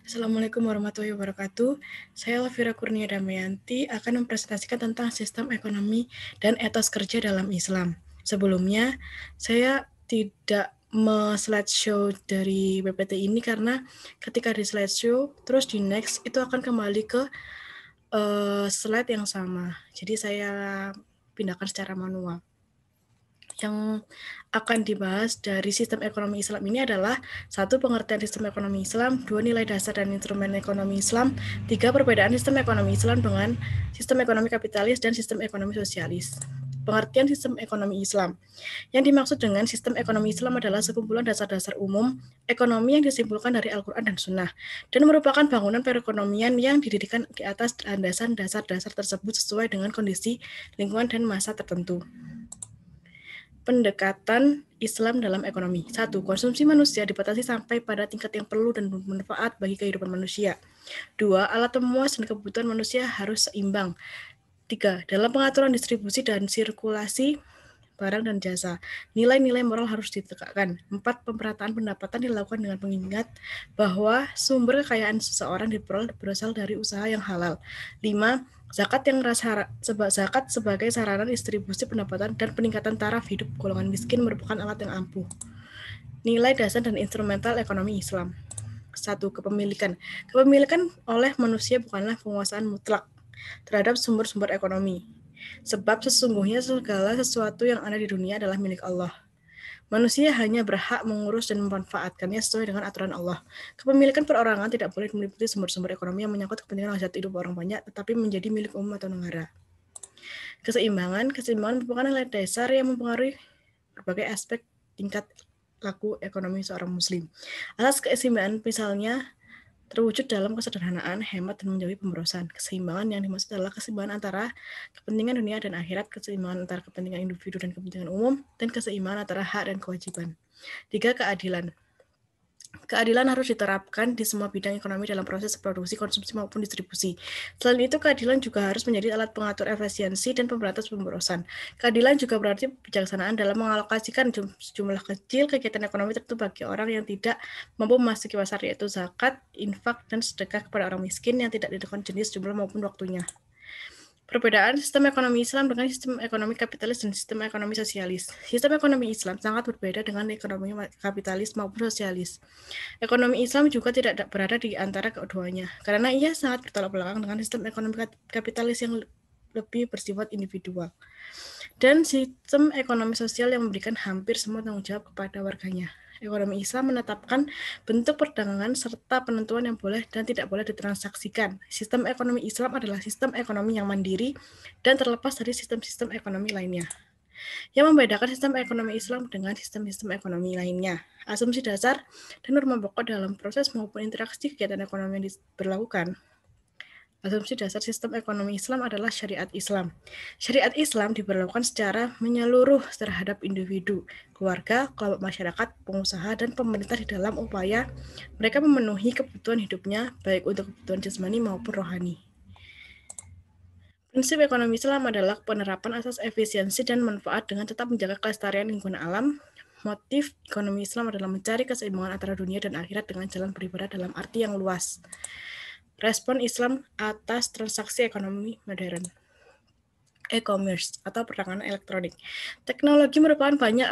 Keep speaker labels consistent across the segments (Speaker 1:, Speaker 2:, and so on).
Speaker 1: Assalamualaikum warahmatullahi wabarakatuh. Saya Elvira Kurnia Damayanti akan mempresentasikan tentang sistem ekonomi dan etos kerja dalam Islam. Sebelumnya, saya tidak slideshow dari PPT ini karena ketika di slideshow, terus di next itu akan kembali ke slide yang sama. Jadi saya pindahkan secara manual. Yang akan dibahas dari sistem ekonomi Islam ini adalah satu, pengertian sistem ekonomi Islam, dua, nilai dasar dan instrumen ekonomi Islam, tiga, perbedaan sistem ekonomi Islam dengan sistem ekonomi kapitalis dan sistem ekonomi sosialis. Pengertian sistem ekonomi Islam. Yang dimaksud dengan sistem ekonomi Islam adalah sekumpulan dasar-dasar umum ekonomi yang disimpulkan dari Al-Quran dan Sunnah, dan merupakan bangunan perekonomian yang didirikan di atas landasan dasar-dasar tersebut sesuai dengan kondisi lingkungan dan masa tertentu. Pendekatan Islam dalam ekonomi. 1. Konsumsi manusia dibatasi sampai pada tingkat yang perlu dan bermanfaat bagi kehidupan manusia. 2. Alat pemuas dan kebutuhan manusia harus seimbang. 3. Dalam pengaturan distribusi dan sirkulasi barang dan jasa, nilai-nilai moral harus ditegakkan. 4. Pemerataan pendapatan dilakukan dengan mengingat bahwa sumber kekayaan seseorang diperoleh berasal dari usaha yang halal. 5. Zakat sebagai sarana distribusi pendapatan dan peningkatan taraf hidup golongan miskin merupakan alat yang ampuh. Nilai dasar dan instrumental ekonomi Islam. 1. Kepemilikan. Kepemilikan oleh manusia bukanlah penguasaan mutlak terhadap sumber-sumber ekonomi, sebab sesungguhnya segala sesuatu yang ada di dunia adalah milik Allah. Manusia hanya berhak mengurus dan memanfaatkannya sesuai dengan aturan Allah. Kepemilikan perorangan tidak boleh meliputi sumber-sumber ekonomi yang menyangkut kepentingan hajat hidup orang banyak, tetapi menjadi milik umum atau negara. Keseimbangan merupakan nilai dasar yang mempengaruhi berbagai aspek tingkat laku ekonomi seorang muslim. Atas keseimbangan misalnya terwujud dalam kesederhanaan, hemat, dan menjauhi pemborosan. Keseimbangan yang dimaksud adalah keseimbangan antara kepentingan dunia dan akhirat, keseimbangan antara kepentingan individu dan kepentingan umum, dan keseimbangan antara hak dan kewajiban. 3. Keadilan. Keadilan harus diterapkan di semua bidang ekonomi dalam proses produksi, konsumsi, maupun distribusi. Selain itu, keadilan juga harus menjadi alat pengatur efisiensi dan pemberantas pemborosan. Keadilan juga berarti kebijaksanaan dalam mengalokasikan jumlah kecil kegiatan ekonomi tertentu bagi orang yang tidak mampu memasuki pasar, yaitu zakat, infak, dan sedekah kepada orang miskin yang tidak ditentukan jenis, jumlah, maupun waktunya. Perbedaan sistem ekonomi Islam dengan sistem ekonomi kapitalis dan sistem ekonomi sosialis. Sistem ekonomi Islam sangat berbeda dengan ekonomi kapitalis maupun sosialis. Ekonomi Islam juga tidak berada di antara keduanya, karena ia sangat bertolak belakang dengan sistem ekonomi kapitalis yang lebih bersifat individual, dan sistem ekonomi sosial yang memberikan hampir semua tanggung jawab kepada warganya. Ekonomi Islam menetapkan bentuk perdagangan serta penentuan yang boleh dan tidak boleh ditransaksikan. Sistem ekonomi Islam adalah sistem ekonomi yang mandiri dan terlepas dari sistem-sistem ekonomi lainnya. Yang membedakan sistem ekonomi Islam dengan sistem-sistem ekonomi lainnya, asumsi dasar dan norma pokok dalam proses maupun interaksi kegiatan ekonomi yang diberlakukan. Asumsi dasar sistem ekonomi Islam adalah syariat Islam. Syariat Islam diberlakukan secara menyeluruh terhadap individu, keluarga, kelompok masyarakat, pengusaha, dan pemerintah di dalam upaya mereka memenuhi kebutuhan hidupnya, baik untuk kebutuhan jasmani maupun rohani. Prinsip ekonomi Islam adalah penerapan asas efisiensi dan manfaat dengan tetap menjaga kelestarian lingkungan alam. Motif ekonomi Islam adalah mencari keseimbangan antara dunia dan akhirat dengan jalan beribadah dalam arti yang luas. Respon Islam atas transaksi ekonomi modern. E-commerce atau perdagangan elektronik. Teknologi merupakan banyak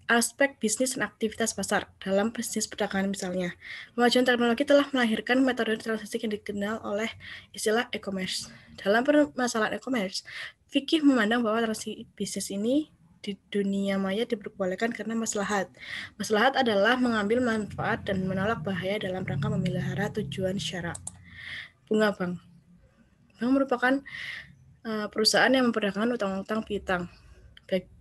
Speaker 1: aspek bisnis dan aktivitas pasar. Dalam bisnis perdagangan misalnya, kemajuan teknologi telah melahirkan metode transaksi yang dikenal oleh istilah e-commerce. Dalam permasalahan e-commerce, fikih memandang bahwa transaksi bisnis ini di dunia maya diperbolehkan karena maslahat. Maslahat adalah mengambil manfaat dan menolak bahaya dalam rangka memelihara tujuan syara. Bunga bank. Bank merupakan perusahaan yang memperdagangkan utang-utang piutang,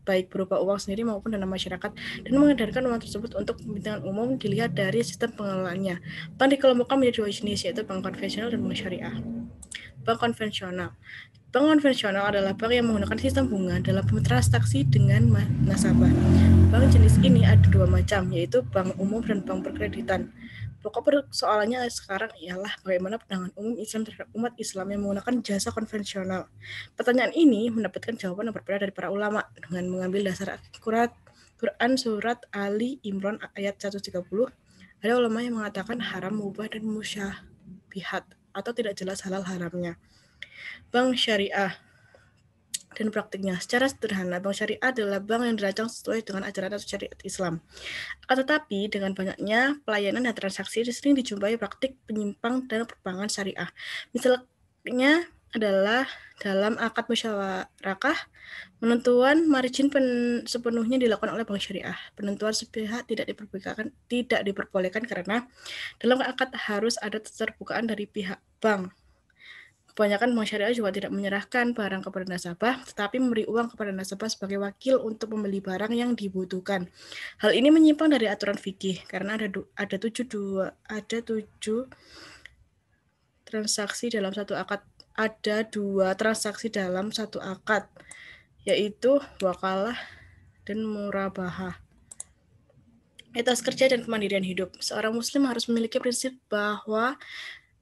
Speaker 1: baik berupa uang sendiri maupun dana masyarakat, dan mengedarkan uang tersebut untuk kepentingan umum dilihat dari sistem pengelolaannya. Bank dikelompokkan menjadi dua jenis, yaitu bank konvensional dan bank syariah. Bank konvensional. Bank konvensional adalah bank yang menggunakan sistem bunga dalam transaksi dengan nasabah. Bank jenis ini ada dua macam, yaitu bank umum dan bank perkreditan. Pokok persoalannya sekarang ialah bagaimana pandangan umum Islam terhadap umat Islam yang menggunakan jasa konvensional. Pertanyaan ini mendapatkan jawaban yang berbeda dari para ulama dengan mengambil dasar Quran surat Ali Imran ayat 130. Ada ulama yang mengatakan haram, mubah, dan musyah. syubhat atau tidak jelas halal haramnya. Bank syariah dan praktiknya. Secara sederhana, bank syariah adalah bank yang dirancang sesuai dengan ajaran atau syariat Islam. Akan tetapi, dengan banyaknya pelayanan dan transaksi, sering dijumpai praktik penyimpang dan perbankan syariah. Misalnya adalah dalam akad musyawarah, penentuan margin sepenuhnya dilakukan oleh bank syariah. Penentuan sepihak tidak diperbolehkan karena dalam akad harus ada keterbukaan dari pihak bank. Kebanyakan bank syariah juga tidak menyerahkan barang kepada nasabah, tetapi memberi uang kepada nasabah sebagai wakil untuk membeli barang yang dibutuhkan. Hal ini menyimpang dari aturan fikih karena ada tujuh transaksi dalam satu akad. Ada dua transaksi dalam satu akad, yaitu wakalah dan murabahah. Etos kerja dan kemandirian hidup. Seorang muslim harus memiliki prinsip bahwa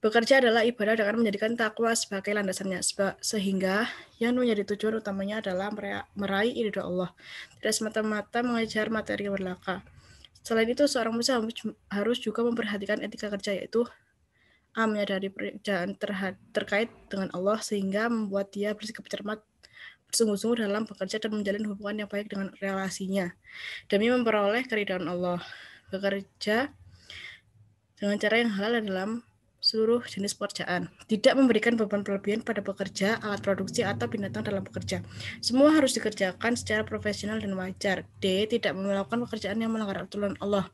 Speaker 1: bekerja adalah ibadah dengan menjadikan takwa sebagai landasannya, sehingga yang menjadi tujuan utamanya adalah meraih ridho Allah, tidak semata-mata mengejar materi belaka. Selain itu, seorang muslim harus juga memperhatikan etika kerja, yaitu menyadari pekerjaan terkait dengan Allah sehingga membuat dia bersikap cermat, bersungguh-sungguh dalam bekerja dan menjalin hubungan yang baik dengan relasinya demi memperoleh keridhaan Allah. Bekerja dengan cara yang halal dalam seluruh jenis pekerjaan. Tidak memberikan beban berlebihan pada pekerja, alat produksi, atau binatang dalam bekerja. Semua harus dikerjakan secara profesional dan wajar. D. Tidak melakukan pekerjaan yang melanggar aturan Allah.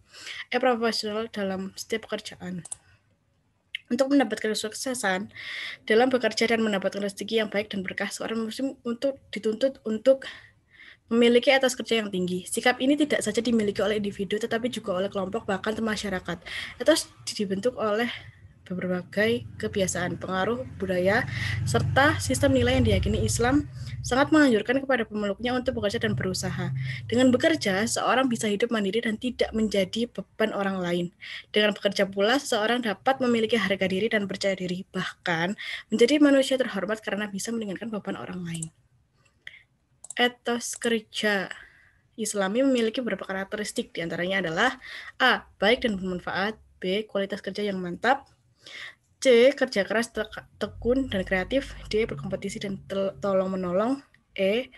Speaker 1: E. Profesional dalam setiap pekerjaan. Untuk mendapatkan kesuksesan dalam bekerja dan mendapatkan rezeki yang baik dan berkah, seorang muslim dituntut untuk memiliki etos kerja yang tinggi. Sikap ini tidak saja dimiliki oleh individu, tetapi juga oleh kelompok, bahkan masyarakat. Etos dibentuk oleh berbagai kebiasaan, pengaruh budaya, serta sistem nilai yang diyakini Islam sangat menganjurkan kepada pemeluknya untuk bekerja dan berusaha. Dengan bekerja, seorang bisa hidup mandiri dan tidak menjadi beban orang lain. Dengan bekerja pula, seseorang dapat memiliki harga diri dan percaya diri, bahkan menjadi manusia terhormat karena bisa meringankan beban orang lain. Etos kerja Islami memiliki beberapa karakteristik, diantaranya adalah A. Baik dan bermanfaat. B. Kualitas kerja yang mantap. C. Kerja keras, tekun, dan kreatif. D. Berkompetisi dan tolong-menolong. E.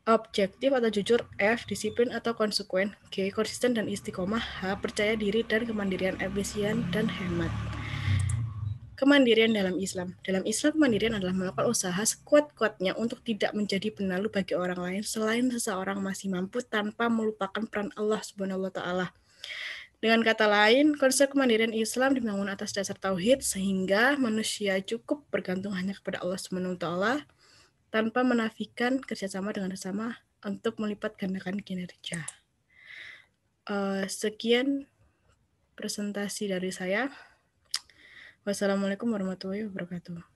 Speaker 1: Objektif atau jujur. F. Disiplin atau konsekuen. G. Konsisten dan istiqomah. H. Percaya diri dan kemandirian, efisien dan hemat. Kemandirian dalam Islam. Dalam Islam, kemandirian adalah melakukan usaha sekuat-kuatnya untuk tidak menjadi penalu bagi orang lain selain seseorang masih mampu tanpa melupakan peran Allah Subhanahu wa Ta'ala. Dengan kata lain, konsep kemandirian Islam dibangun atas dasar tauhid sehingga manusia cukup bergantung hanya kepada Allah Subhanahu wa Ta'ala tanpa menafikan kerjasama dengan sesama untuk melipat gandakan kinerja. Sekian presentasi dari saya. Wassalamualaikum warahmatullahi wabarakatuh.